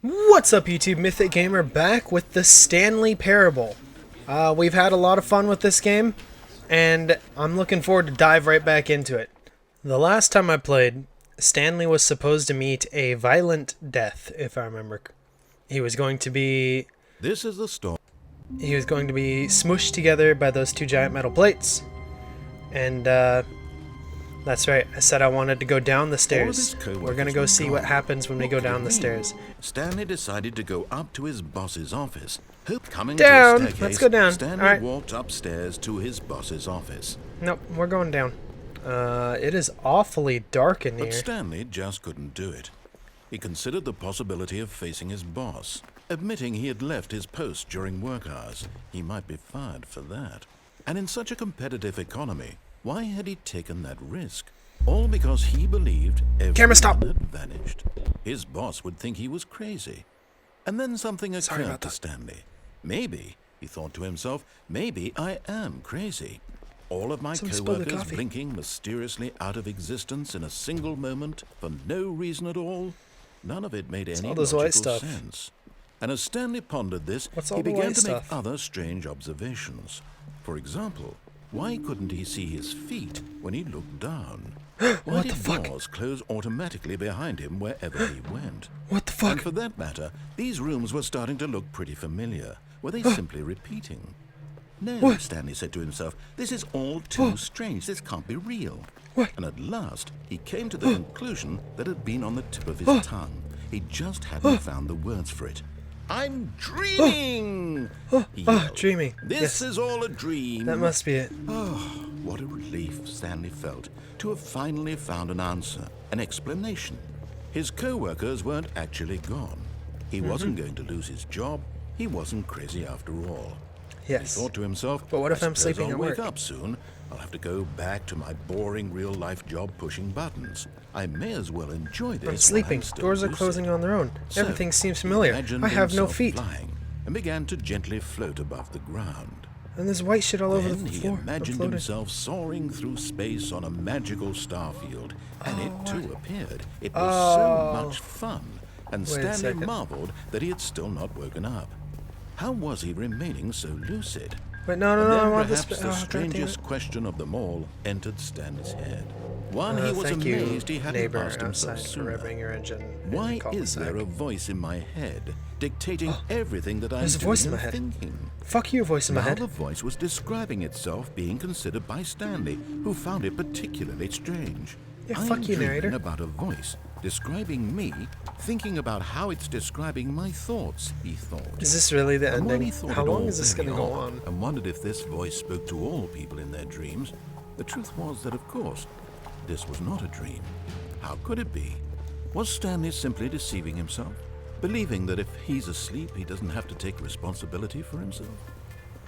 What's up, YouTube? Mythic Gamer back with the Stanley Parable. We've had a lot of fun with this game, and I'm looking forward to dive right back into it. The last time I played, Stanley was supposed to meet a violent death, if I remember. He was going to be... This is the story. He was going to be smooshed together by those two giant metal plates. And, that's right, I said I wanted to go down the stairs. We're gonna go see what happens when we go down the stairs. Stanley decided to go up to his boss's office. Coming Down! to a staircase, Let's go down. Stanley Alright. walked upstairs to his boss's office. Nope, we're going down. It is awfully dark in But here. Stanley just couldn't do it. He considered the possibility of facing his boss. Admitting he had left his post during work hours, he might be fired for that. And in such a competitive economy, why had he taken that risk? All because he believed everyone had vanished. His boss would think he was crazy. And then something occurred to Stanley. Maybe, he thought to himself, maybe I am crazy. All of my co-workers blinking mysteriously out of existence in a single moment for no reason at all. None of it made any logical sense. And as Stanley pondered this, he began to make other strange observations. For example, why couldn't he see his feet when he looked down? Why did doors close automatically behind him wherever he went? What the fuck? And for that matter, these rooms were starting to look pretty familiar. Were they simply repeating? No, Stanley said to himself, this is all too strange. This can't be real. And at last, he came to the conclusion that had been on the tip of his tongue. He just hadn't found the words for it. I'm dreaming! He yelled. Dreaming. This is all a dream. That must be it. Oh, what a relief Stanley felt to have finally found an answer, an explanation. His co-workers weren't actually gone. He wasn't going to lose his job. He wasn't crazy after all. Yes. He thought to himself, but what if I'm sleeping at work? I'll wake up soon. I'll have to go back to my boring real-life job pushing buttons. I may as well enjoy this. I'm sleeping. Doors are closing on their own. Everything seems familiar. I have no feet. Flying and began to gently float above the ground. And there's white shit all over the floor. He imagined himself soaring through space on a magical starfield, and it too appeared. It was so much fun, and Stanley marveled that he had still not woken up. How was he remaining so lucid? Wait, no, I want this. Perhaps the strangest question of them all entered Stanley's head. One, he was amazed he hadn't asked himself sooner. Why is there a voice in my head dictating everything that I'm doing and thinking? Fuck you, voice in my head. Now the voice was describing itself being considered by Stanley, who found it particularly strange. Yeah, fuck you, narrator. About a voice describing me, thinking about how it's describing my thoughts, he thought. Is this really the ending? How long is this going to go on? And wondered if this voice spoke to all people in their dreams. The truth was that, of course, this was not a dream. How could it be? Was Stanley simply deceiving himself? Believing that if he's asleep, he doesn't have to take responsibility for himself?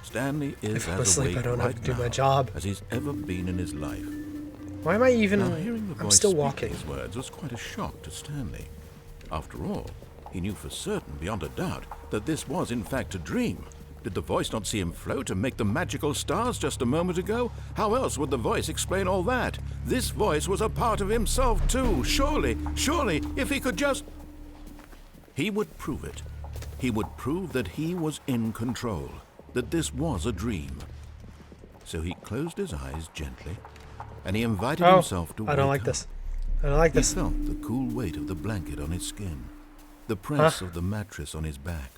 Stanley is as awake right now as he's ever been in his life. Why am I even... Now, hearing the voice I'm still walking. His words was quite a shock to Stanley. After all, he knew for certain, beyond a doubt, that this was in fact a dream. Did the voice not see him float and make the magical stars just a moment ago? How else would the voice explain all that? This voice was a part of himself too. Surely, if he could just... He would prove it. He would prove that he was in control, that this was a dream. So he closed his eyes gently, and he invited himself to wake up. I don't like this. I don't like this. He felt the cool weight of the blanket on his skin, the press of the mattress on his back.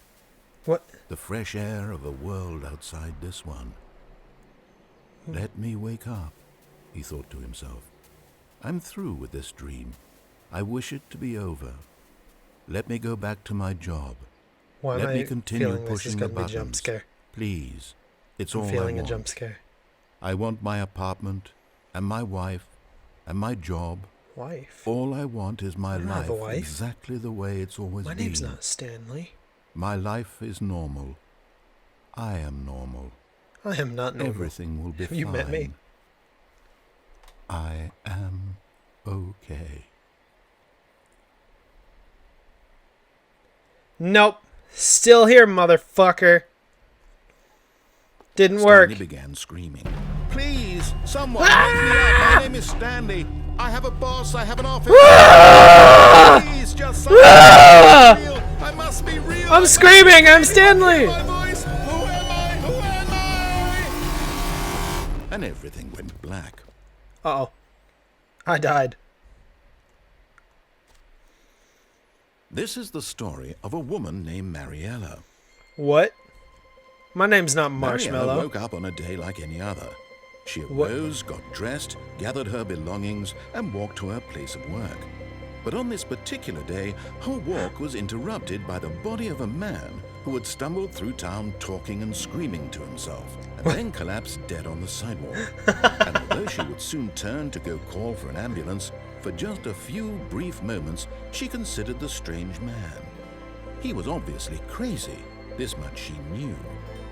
What? The fresh air of a world outside this one. Let me wake up, he thought to himself. I'm through with this dream. I wish it to be over. Let me go back to my job. Why Let am me I continue feeling pushing this is the gonna be a jump buttons. scare? Please, it's all I I'm feeling want. a jump scare. I want my apartment, and my wife, and my job. Wife? All I want is my I don't have life a wife. exactly the way it's always been. My name's not Stanley. My life is normal. I am normal. I am not normal. Everything will be fine. You met me. I am okay. Nope. Still here, motherfucker. Didn't work. Stanley began screaming. Please, someone wake me up. My name is Stanley. I have a boss. I have an office. Please, just someone. I must I'm screaming! I'm Stanley! And everything went black. Uh-oh. I died. This is the story of a woman named Mariella. What? My name's not Mariella Marshmallow. woke up on a day like any other. She arose, got dressed, gathered her belongings, and walked to her place of work. But on this particular day, her walk was interrupted by the body of a man who had stumbled through town talking and screaming to himself, and then collapsed dead on the sidewalk. And although she would soon turn to go call for an ambulance, for just a few brief moments, she considered the strange man. He was obviously crazy. This much she knew.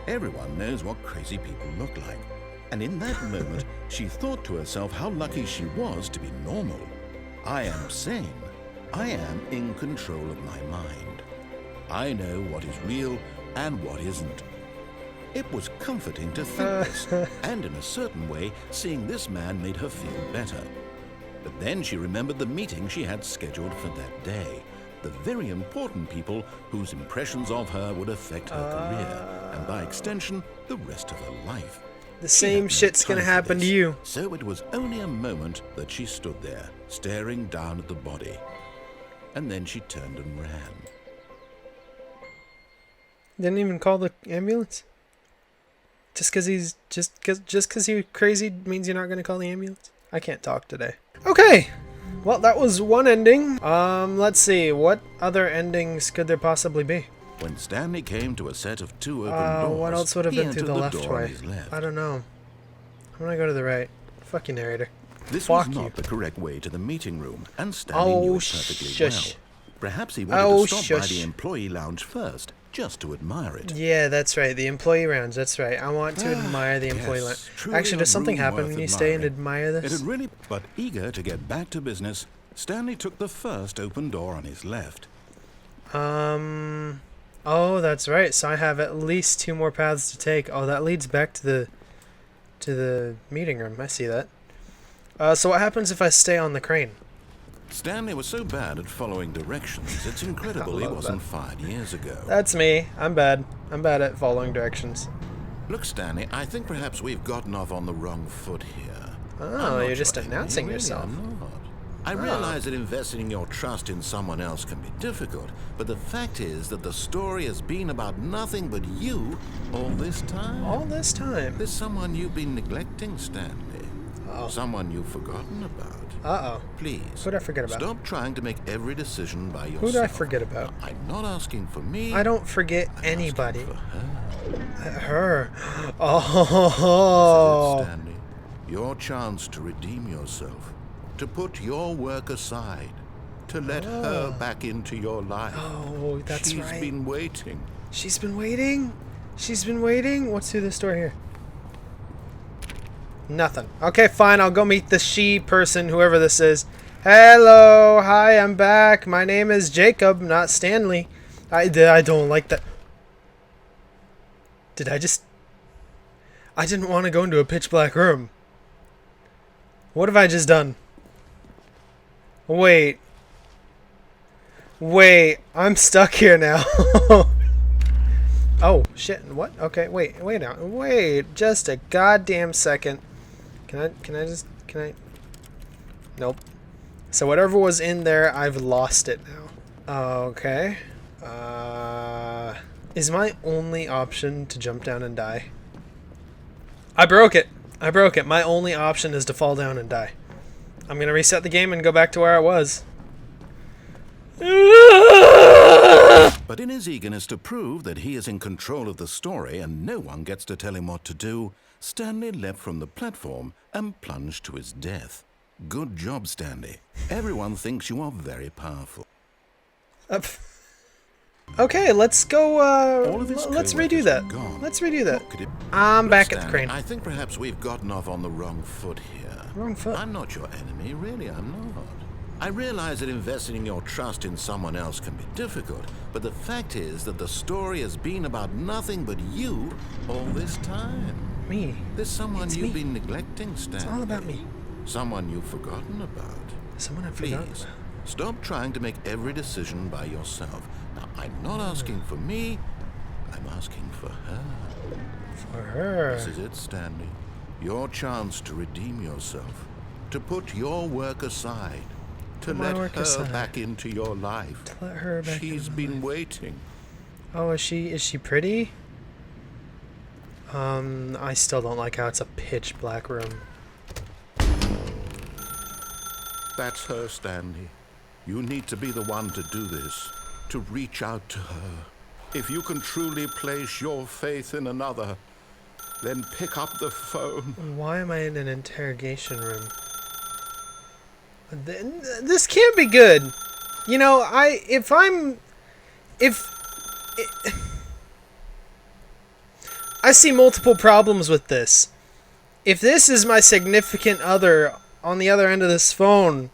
Everyone knows what crazy people look like. And in that moment, she thought to herself how lucky she was to be normal. I am sane. I am in control of my mind. I know what is real and what isn't. It was comforting to think this, and in a certain way, seeing this man made her feel better. But then she remembered the meeting she had scheduled for that day. The very important people whose impressions of her would affect her career, and by extension, the rest of her life. The same shit's gonna happen to you. So it was only a moment that she stood there, staring down at the body. And then she turned and ran. Didn't even call the ambulance? Just cause he's crazy means you're not gonna call the ambulance? I can't talk today. Okay. Well, that was one ending. Let's see. What other endings could there possibly be? When Stanley came to a set of two open doors, what else would have he been through the entered left door on way? his left. I don't know. I'm gonna go to the right. Fuck you, narrator. This Fuck was not you. the correct way to the meeting room, and Stanley knew it perfectly shush. well. Perhaps he wanted to stop by Shush. the employee lounge first, just to admire it. Yeah, that's right. The employee rounds. That's right. I want to admire the employee lounge. Yes, truly Actually, a does something room happen worth when you stay and admiring. admire It this? had really, but eager to get back to business, Stanley took the first open door on his left. Oh, that's right. So I have at least 2 more paths to take. Oh, that leads back to the meeting room. I see that. So what happens if I stay on the crane? Stanley was so bad at following directions, it's incredible he wasn't fired years ago. That's me. I'm bad. I'm bad at following directions. Look, Stanley, I think perhaps we've gotten off on the wrong foot here. Oh, you're just announcing yourself. I'm not. I realize that investing your trust in someone else can be difficult, but the fact is that the story has been about nothing but you all this time. All this time. There's someone you've been neglecting, Stanley. Uh-oh. Someone you've forgotten about. Uh-oh. Please. Who'd I forget about? Stop trying to make every decision by yourself. Who'd I forget about? I'm not asking for me. I don't forget I'm anybody. asking for her. Her. This Oh. is it, Stanley. Your chance to redeem yourself. To put your work aside. To let her back into your life. Oh, that's She's right. been waiting. She's been waiting. She's been waiting. What's through this door here? Nothing. Okay, fine. I'll go meet the she person, whoever this is. Hello. Hi, I'm back. My name is Jacob, not Stanley. I don't like that. Did I just... I didn't want to go into a pitch black room. What have I just done? Wait. Wait. I'm stuck here now. Oh, shit. What? Okay, wait now. Wait, just a goddamn second. Can I? Nope. So whatever was in there, I've lost it now. Okay. Is my only option to jump down and die? I broke it. My only option is to fall down and die. I'm gonna reset the game and go back to where I was. But in his eagerness to prove that he is in control of the story and no one gets to tell him what to do, Stanley leapt from the platform and plunged to his death. Good job, Stanley. Everyone thinks you are very powerful. Okay, let's go, All of his let's co-workers redo that. were gone. Let's redo that. What could it- I'm Look, back at the Stanley, crane. I think perhaps we've gotten off on the wrong foot here. Wrong foot? I'm not your enemy, really, I'm not. I realize that investing your trust in someone else can be difficult, but the fact is that the story has been about nothing but you all this time. Me. There's someone It's you've me. been neglecting, Stanley. It's all about me. Someone you've forgotten about. Someone I forgot. Please, stop trying to make every decision by yourself. Now, I'm not asking for me, I'm asking for her. For her. This is it, Stanley. Your chance to redeem yourself, to put your work aside, to let her back into your life. To let her back She's been waiting. Oh, is she pretty? I still don't like how it's a pitch black room. That's her, Stanley. You need to be the one to do this, to reach out to her. If you can truly place your faith in another, then pick up the phone. Why am I in an interrogation room? This can't be good. You know, I see multiple problems with this. If this is my significant other on the other end of this phone,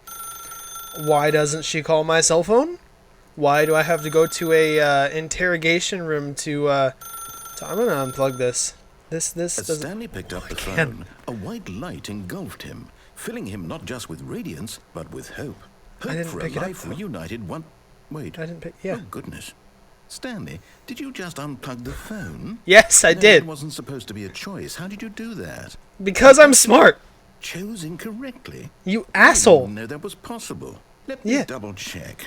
why doesn't she call my cell phone? Why do I have to go to a interrogation room to I'm gonna unplug this. This As doesn't... Stanley picked up the phone, a white light engulfed him, filling him not just with radiance, but with hope. Hope for a life reunited one... Wait. I didn't pick... Yeah. Oh, goodness. Stanley, did you just unplug the phone? Yes, I did. It wasn't supposed to be a choice. How did you do that? Because I'm smart. Chose incorrectly? You asshole. I didn't know that was possible. Let me double check.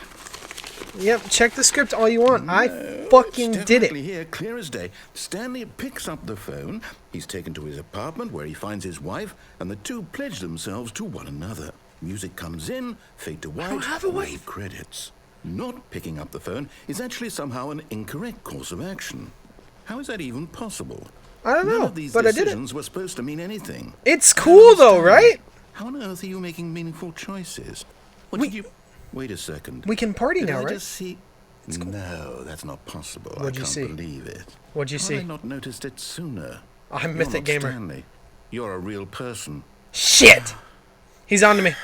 Yep, check the script all you want. I fucking did it. Here, clear as day. Stanley picks up the phone. He's taken to his apartment where he finds his wife, and the two pledge themselves to one another. Music comes in, fade to white. I don't have a wife. Credits. Not picking up the phone is actually somehow an incorrect course of action. How is that even possible? I don't know, None of these but I did it. decisions were supposed to mean anything. It's cool though, right? How on earth are you making meaningful choices? What did you... Wait a second. We can party now, I right? just see... It's cool. No, that's not possible. What'd you see? I can't believe it. What'd you see? How had I not noticed it sooner? I'm You're Mythic not Gamer. Stanley. You're a real person. Shit! He's on to me.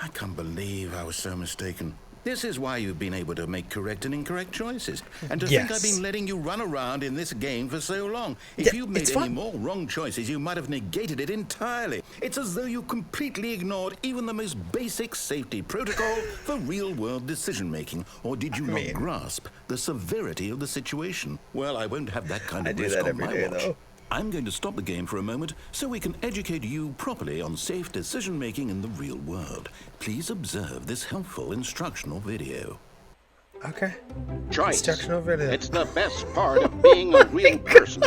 I can't believe I was so mistaken. This is why you've been able to make correct and incorrect choices. And to think I've been letting you run around in this game for so long. If you'd made any more wrong choices, you might have negated it entirely. It's as though you completely ignored even the most basic safety protocol for real-world decision-making. Or did you not grasp the severity of the situation? Well, I won't have that kind of risk on my watch. Though. I'm going to stop the game for a moment so we can educate you properly on safe decision-making in the real world. Please observe this helpful instructional video. Okay. Choice. Instructional video. It's the best part of being a real person.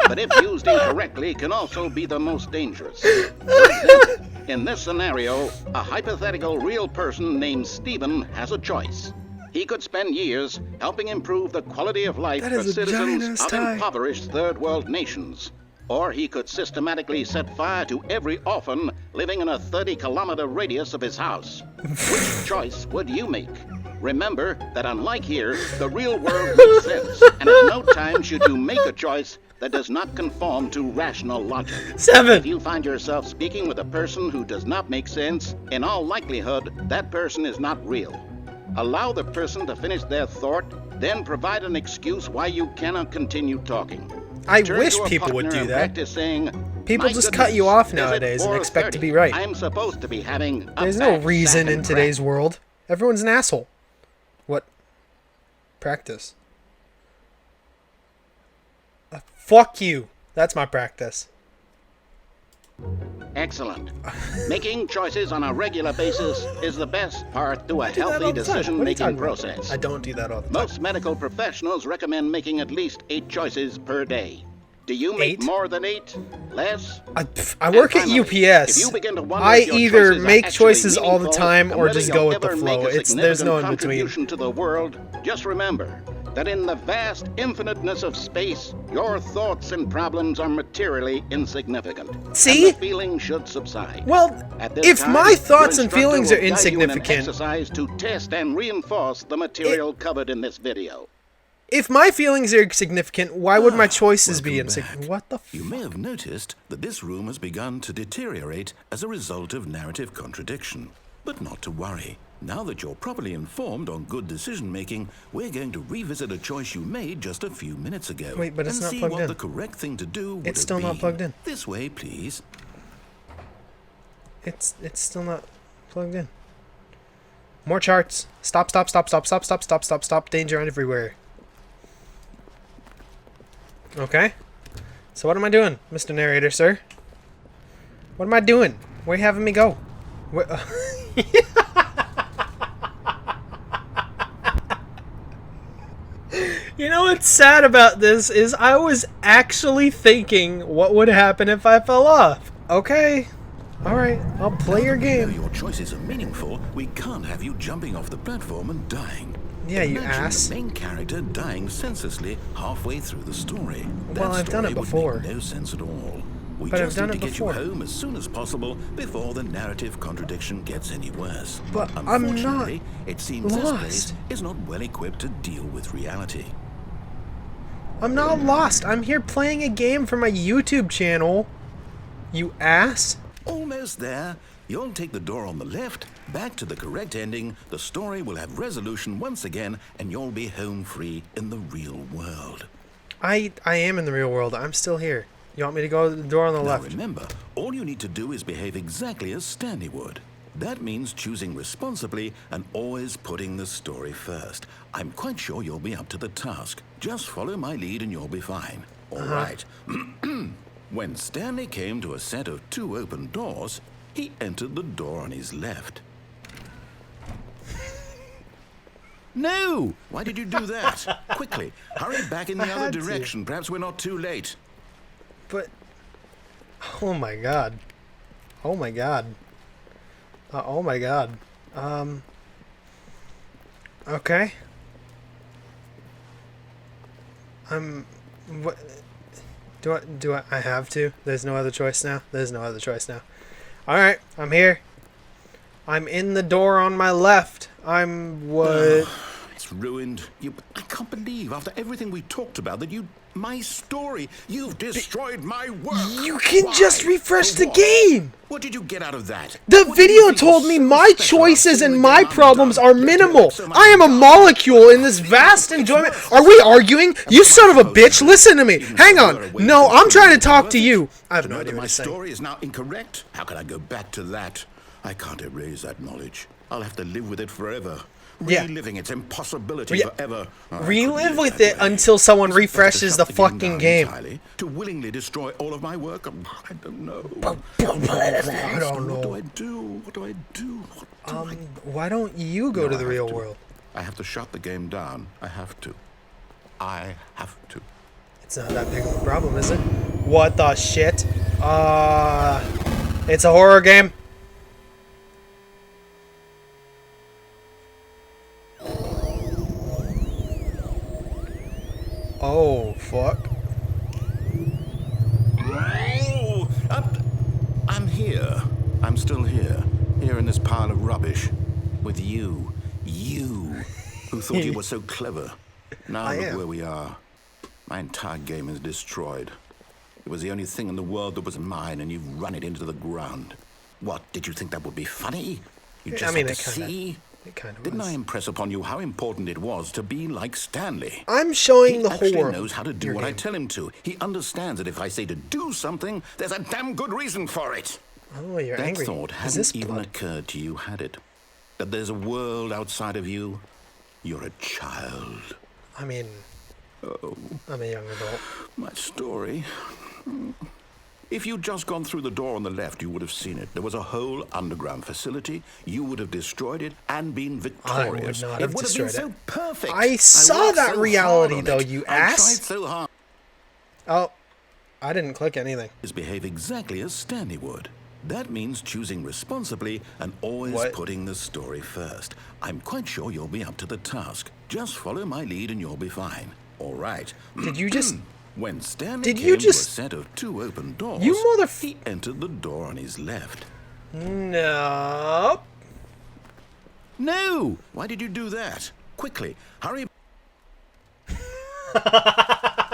But if used incorrectly, can also be the most dangerous. For example, in this scenario, a hypothetical real person named Stephen has a choice. He could spend years helping improve the quality of life for citizens of impoverished third world nations. Or he could systematically set fire to every orphan living in a 30-kilometer radius of his house. Which choice would you make? Remember that unlike here, the real world makes sense, and at no time should you make a choice that does not conform to rational logic. 7. If you find yourself speaking with a person who does not make sense, in all likelihood, that person is not real. Allow the person to finish their thought, then provide an excuse why you cannot continue talking. I wish people would do that. Saying, people just cut you off nowadays and expect to be right. I'm supposed to be having There's no reason in today's world. Everyone's an asshole. What? Practice. Fuck you. That's my practice. Excellent. Making choices on a regular basis is the best part to a healthy decision-making process. I don't do that all the time. Most medical professionals recommend making at least 8 choices per day. Do you make more than 8? Less? I work at UPS. I either make choices all the time or just go with the flow. There's no in between. To the world, just remember that in the vast infiniteness of space, your thoughts and problems are materially insignificant. See? And the feeling should subside. Well, if my thoughts and feelings are insignificant, exercise to test and reinforce the material covered in this video. If my feelings are significant, why would my choices be insignificant? What the fuck? You may have noticed that this room has begun to deteriorate as a result of narrative contradiction. But not to worry. Now that you're properly informed on good decision-making, we're going to revisit a choice you made just a few minutes ago. Wait, but it's not plugged in. And see what the correct thing to do would have been. It's still not plugged in. This way, please. It's still not plugged in. More charts. Stop. Danger everywhere. Okay. So what am I doing, Mr. Narrator, sir? What am I doing? Where are you having me go? Where, You know what's sad about this is I was actually thinking what would happen if I fell off. Okay. Alright, I'll play your game. Your choices are meaningful. We can't have you jumping off the platform and dying. Yeah, you Imagine ass. the main character dying senselessly halfway through the story. Well, I've done it before. Would make no sense at all. We But I've just done need it to get you before. home as soon as possible before the narrative contradiction gets any worse. But I'm not unfortunately, it seems this lost. place is not well equipped to deal with reality. I'm not lost. I'm here playing a game for my YouTube channel. You ass. Almost there. You'll take the door on the left, back to the correct ending, the story will have resolution once again, and you'll be home free in the real world. I am in the real world. I'm still here. You want me to go to the door on the Now left? remember, all you need to do is behave exactly as Stanley would. That means choosing responsibly and always putting the story first. I'm quite sure you'll be up to the task. Just follow my lead and you'll be fine. All right. When Stanley came to a set of 2 open doors, he entered the door on his left. No! Why did you do that? Quickly, hurry back in the other had to. direction. Perhaps we're not too late. But... Oh my god. Oh my god. Oh my god. Okay. What... Do I have to? There's no other choice now? There's no other choice now. Alright, I'm here. I'm in the door on my left. I'm what? It's ruined. I can't believe, after everything we talked about, that my story, you've destroyed my work. You can Why? just refresh For the what? game. What did you get out of that? The What did you video think told was me so my special choices about and seeing my the game problems undone? are Let's minimal. make so much I am a money. molecule in this vast enjoyment. Are we arguing? You son of a bitch, listen to me. Hang on. No, I'm trying to talk to you. I have To no know idea that what my he's saying. story is now incorrect? How can I go back to that? I can't erase that knowledge. I'll have to live with it forever. Yeah. Reliving its impossibility Yeah. forever. Oh, I Relive couldn't with live it that way. until someone Is it better to refreshes shut the game fucking down game. entirely? To willingly destroy all of my work? I don't know. I don't What do know. I do? What do I do? What do I do? Why don't you go No, to I the have real to. world? I have to shut the game down. I have to. I have to. It's not that big of a problem, is it? What the shit? It's a horror game. Oh, fuck. Oh, I'm here. I'm still here. Here in this pile of rubbish. With you. You. Who thought you were so clever. Now I look am. where we are. My entire game is destroyed. It was the only thing in the world that was mine, and you've run it into the ground. What, did you think that would be funny? You just I mean, had it to kinda- see? It kind of Didn't was. I impress upon you how important it was to be like Stanley? I'm showing He the whole actually world. knows how to do your what I game. tell him to. He understands that if I say to do something, there's a damn good reason for it. Oh, you're That angry. thought Is this hadn't even blood? occurred to you, had it? That there's a world outside of you? You're a child. I mean, I'm a young adult. My story. If you'd just gone through the door on the left, you would have seen it. There was a whole underground facility. You would have destroyed it and been victorious. not it have would have been destroyed so perfect. I saw worked that so reality, hard on though, it. you I ass. tried so hard. Oh, I didn't click anything. Is behave exactly as Stanley would. That means choosing responsibly and always What? putting the story first. I'm quite sure you'll be up to the task. Just follow my lead and you'll be fine. All right. Did you just... When Stanley Did came you to a just- set of 2 open doors, You motherf- he entered the door on his left. Nope. No! Why did you do that? Quickly, hurry.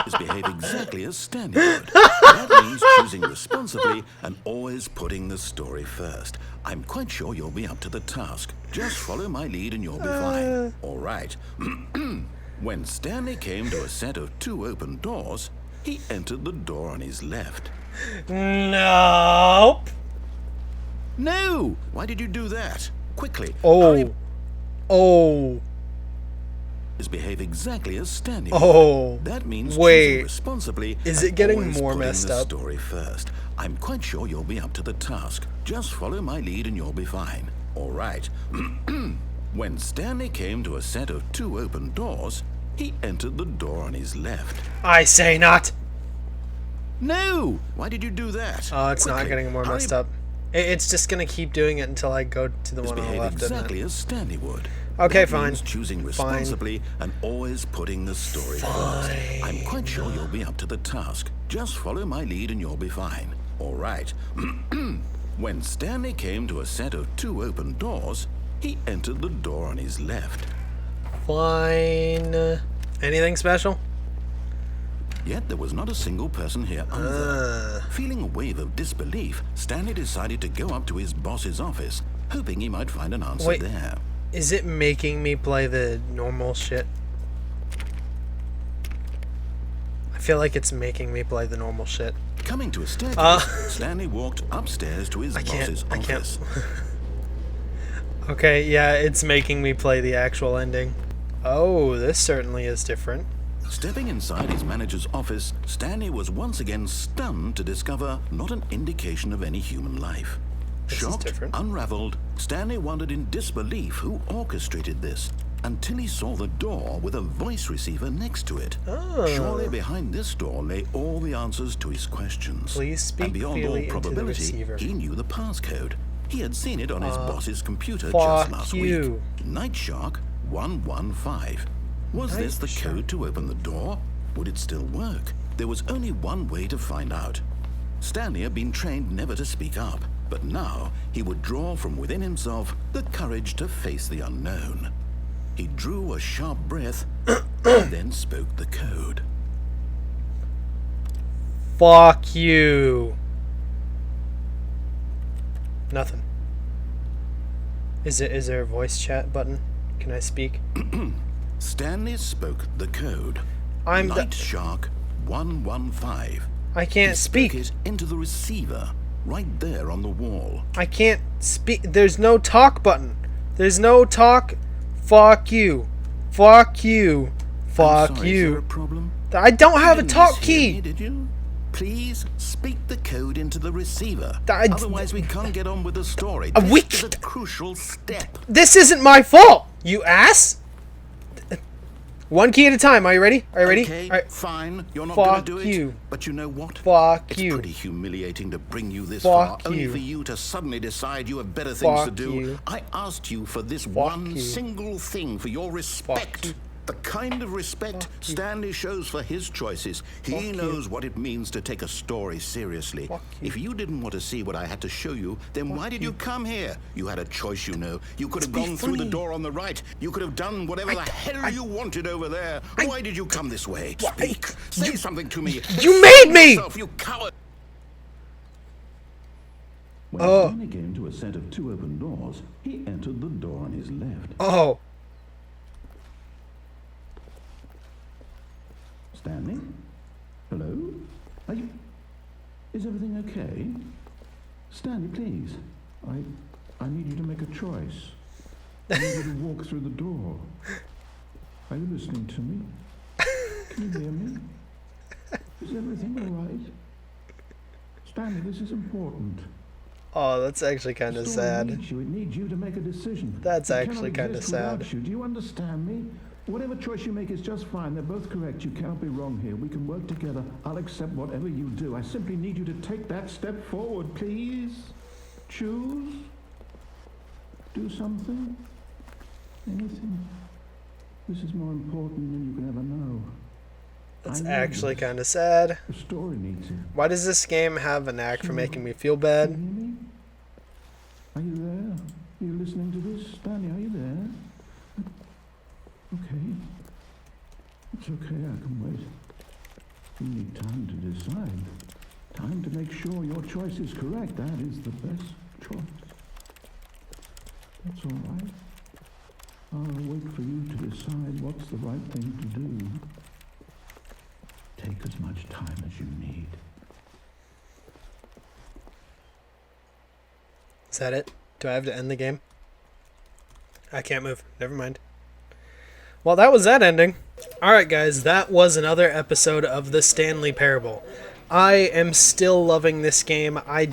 Is behave exactly as Stanley would. That means choosing responsibly and always putting the story first. I'm quite sure you'll be up to the task. Just follow my lead and you'll be fine. All right. When Stanley came to a set of 2 open doors, he entered the door on his left. Nope. No! Why did you do that? Quickly, Oh. hurry. Oh. is behave exactly as Stanley would. Oh, That means wait. choosing responsibly. Is and it getting always more putting messed the up? story first. I'm quite sure you'll be up to the task. Just follow my lead and you'll be fine. All right. When Stanley came to a set of 2 open doors, he entered the door on his left. I say not. No! Why did you do that? Oh, it's not Quickly, getting more hurry. messed up. It's just gonna keep doing it until I go to the one on the Behave left, isn't exactly it? as Stanley would. Okay, That fine. means choosing responsibly and always putting the story first. I'm quite sure you'll be up to the task. Just follow my lead and you'll be fine. All right. When Stanley came to a set of 2 open doors, he entered the door on his left. Fine. Anything special? Yet there was not a single person here either. Feeling a wave of disbelief, Stanley decided to go up to his boss's office, hoping he might find an answer Wait. there. Is it making me play the normal shit? I feel like it's making me play the normal shit. Coming to a staircase, Stanley walked upstairs to his I boss's can't. office. Okay, yeah, it's making me play the actual ending. Oh, this certainly is different. Stepping inside his manager's office, Stanley was once again stunned to discover not an indication of any human life. This is Shocked, different. unraveled, Stanley wondered in disbelief who orchestrated this, until he saw the door with a voice receiver next to it. Oh. Surely behind this door lay all the answers to his questions. Please speak and beyond clearly all into the probability, receiver. he knew the passcode. He had seen it on his boss's computer fuck just last you. week. Night Shark 115. Was this the Night code to open the door? Would it still work? There was only one way to find out. Stanley had been trained never to speak up, but now he would draw from within himself the courage to face the unknown. He drew a sharp breath and then spoke the code. Fuck you. Nothing. Is there a voice chat button? Can I speak? Stanley spoke the code. I'm the- Night Shark 115. I can't Spoke speak. it into the receiver, right there on the wall. I can't speak. There's no talk button. There's no talk. Fuck you. Fuck you. Fuck I'm sorry, is there a you. problem? I don't have a You didn't talk mishear key. me, did you? Please speak the code into the receiver. I- Otherwise, we can't get on with the story. we This is a crucial step. This isn't my fault. You ass. One key at a time. Are you ready? Are you ready? Okay, All right. fine. You're not Fuck going to do it. you. But you know what? Fuck it's you. pretty humiliating to bring you this Fuck far, only you. for you to suddenly decide you have better things to Fuck do. you. I asked you for this Fuck one you. single thing, for your respect. you. The kind of respect Fuck you. Stanley shows for his choices. He Fuck you. knows what it means to take a story seriously. Fuck you. If you didn't want to see what I had to show you, then why did you come here? You had a choice, you know. You could have be gone through the funny. door on the right. You could have done whatever the hell you wanted over there. Why did you come this way? Speak. Say something to me. You made me! Yourself, you coward. When Oh. Stanley came to a set of 2 open doors, he entered the door on his left. Oh. Stanley? Hello? Are you... Is everything okay? Stanley, please. I need you to make a choice. I need you to walk through the door. Are you listening to me? Can you hear me? Is everything all right? Stanley, this is important. Oh, that's actually kind of The story sad. needs you. It needs you to make a decision. That's It actually cannot kinda exist sad. without you. Do you understand me? Whatever choice you make is just fine. They're both correct. You cannot be wrong here. We can work together. I'll accept whatever you do. I simply need you to take that step forward, please. Choose. Do something. Anything. This is more important than you can ever know. That's I need actually this. kind of sad. The story needs it. Why does this game have a knack for making me feel Can bad? you hear me? Are you there? Are you listening to this? Stanley, are you there? Okay. It's okay, I can wait. You need time to decide. Time to make sure your choice is correct. That is the best choice. That's all right. I'll wait for you to decide what's the right thing to do. Take as much time as you need. Is that it? Do I have to end the game? I can't move. Never mind. Well, that was that ending. Alright guys, that was another episode of the Stanley Parable. I am still loving this game. I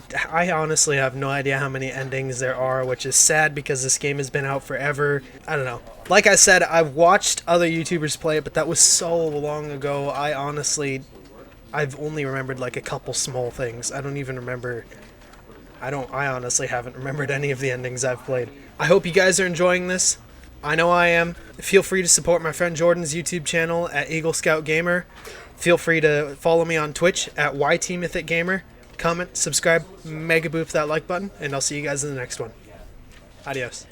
honestly have no idea how many endings there are, which is sad because this game has been out forever. I don't know. Like I said, I've watched other YouTubers play it, but that was so long ago. I've only remembered like a couple small things. I don't even remember. I honestly haven't remembered any of the endings I've played. I hope you guys are enjoying this. I know I am. Feel free to support my friend Jordan's YouTube channel at Eagle Scout Gamer. Feel free to follow me on Twitch at YTMythicGamer. Comment, subscribe, mega boof that like button, and I'll see you guys in the next one. Adios.